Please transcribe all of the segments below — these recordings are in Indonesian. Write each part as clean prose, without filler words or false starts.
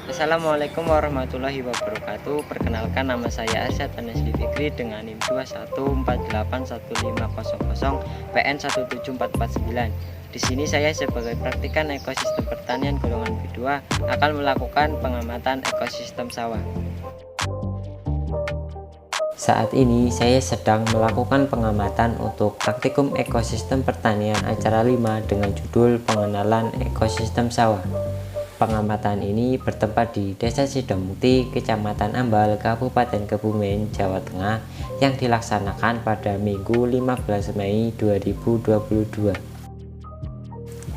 Assalamualaikum warahmatullahi wabarakatuh. Perkenalkan, nama saya Arsyad Anasli Fikri dengan NIM 214815000 PN17449. Di sini saya sebagai praktikan ekosistem pertanian golongan B2 akan melakukan pengamatan ekosistem sawah. Saat ini saya sedang melakukan pengamatan untuk praktikum ekosistem pertanian acara 5 dengan judul pengenalan ekosistem sawah. Pengamatan ini bertempat di Desa Sidomukti, Kecamatan Ambal, Kabupaten Kebumen, Jawa Tengah yang dilaksanakan pada Minggu 15 Mei 2022.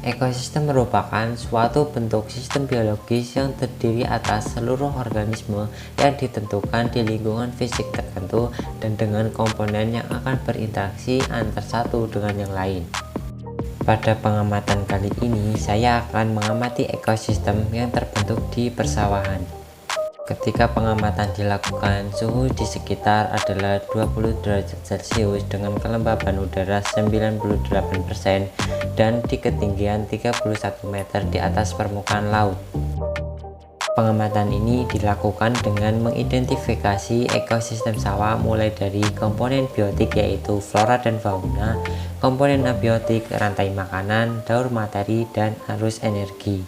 Ekosistem merupakan suatu bentuk sistem biologis yang terdiri atas seluruh organisme yang ditentukan di lingkungan fisik tertentu dan dengan komponen yang akan berinteraksi antar satu dengan yang lain. Pada pengamatan kali ini, saya akan mengamati ekosistem yang terbentuk di persawahan. Ketika pengamatan dilakukan, suhu di sekitar adalah 20 derajat Celcius dengan kelembaban udara 98% dan di ketinggian 31 meter di atas permukaan laut. Pengamatan ini dilakukan dengan mengidentifikasi ekosistem sawah mulai dari komponen biotik yaitu flora dan fauna, komponen abiotik, rantai makanan, daur materi, dan arus energi.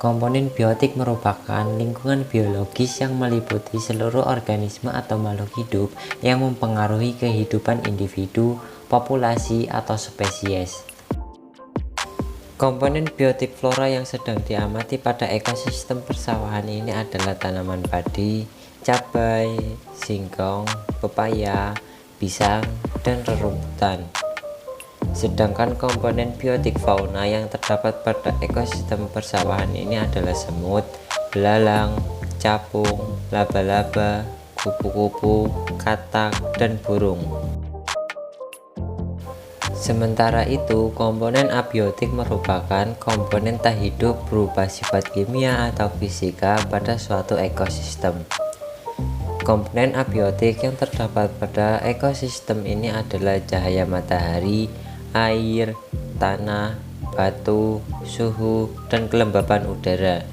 Komponen biotik merupakan lingkungan biologis yang meliputi seluruh organisme atau makhluk hidup yang mempengaruhi kehidupan individu, populasi, atau spesies. Komponen biotik flora yang sedang diamati pada ekosistem persawahan ini adalah tanaman padi, cabai, singkong, pepaya, pisang, dan rerumputan. Sedangkan komponen biotik fauna yang terdapat pada ekosistem persawahan ini adalah semut, belalang, capung, laba-laba, kupu-kupu, katak, dan burung. Sementara itu, komponen abiotik merupakan komponen tak hidup berupa sifat kimia atau fisika pada suatu ekosistem. Komponen abiotik yang terdapat pada ekosistem ini adalah cahaya matahari, air, tanah, batu, suhu, dan kelembaban udara.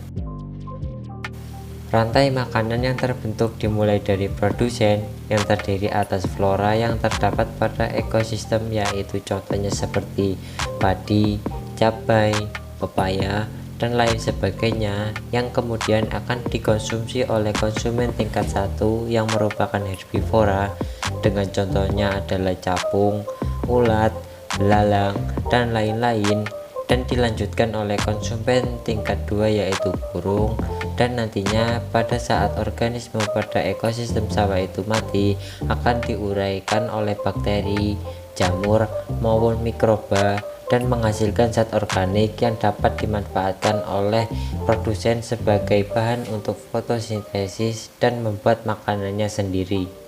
Rantai makanan yang terbentuk dimulai dari produsen yang terdiri atas flora yang terdapat pada ekosistem, yaitu contohnya seperti padi, cabai, pepaya, dan lain sebagainya, yang kemudian akan dikonsumsi oleh konsumen tingkat 1 yang merupakan herbivora, dengan contohnya adalah capung, ulat, belalang, dan lain-lain, dan dilanjutkan oleh konsumen tingkat 2 yaitu burung, dan nantinya pada saat organisme pada ekosistem sawah itu mati akan diuraikan oleh bakteri, jamur, maupun mikroba dan menghasilkan zat organik yang dapat dimanfaatkan oleh produsen sebagai bahan untuk fotosintesis dan membuat makanannya sendiri.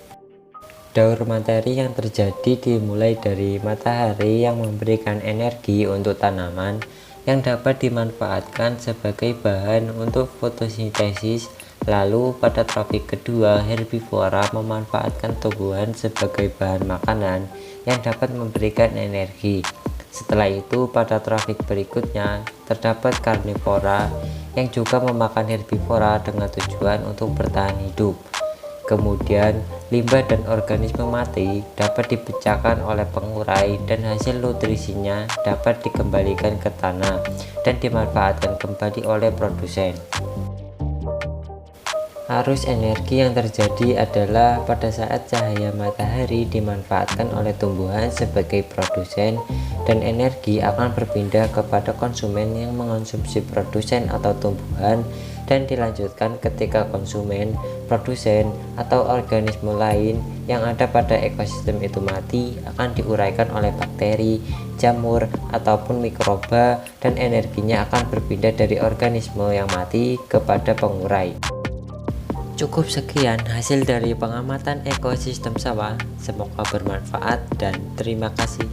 Daur materi yang terjadi dimulai dari matahari yang memberikan energi untuk tanaman yang dapat dimanfaatkan sebagai bahan untuk fotosintesis. Lalu pada trofik kedua, herbivora memanfaatkan tumbuhan sebagai bahan makanan yang dapat memberikan energi. Setelah itu pada trofik berikutnya terdapat karnivora yang juga memakan herbivora dengan tujuan untuk bertahan hidup. Kemudian limbah dan organisme mati dapat dipecahkan oleh pengurai dan hasil nutrisinya dapat dikembalikan ke tanah dan dimanfaatkan kembali oleh produsen. Arus energi yang terjadi adalah pada saat cahaya matahari dimanfaatkan oleh tumbuhan sebagai produsen dan energi akan berpindah kepada konsumen yang mengonsumsi produsen atau tumbuhan, dan dilanjutkan ketika konsumen, produsen, atau organisme lain yang ada pada ekosistem itu mati akan diuraikan oleh bakteri, jamur, ataupun mikroba, dan energinya akan berpindah dari organisme yang mati kepada pengurai. Cukup sekian hasil dari pengamatan ekosistem sawah, semoga bermanfaat dan terima kasih.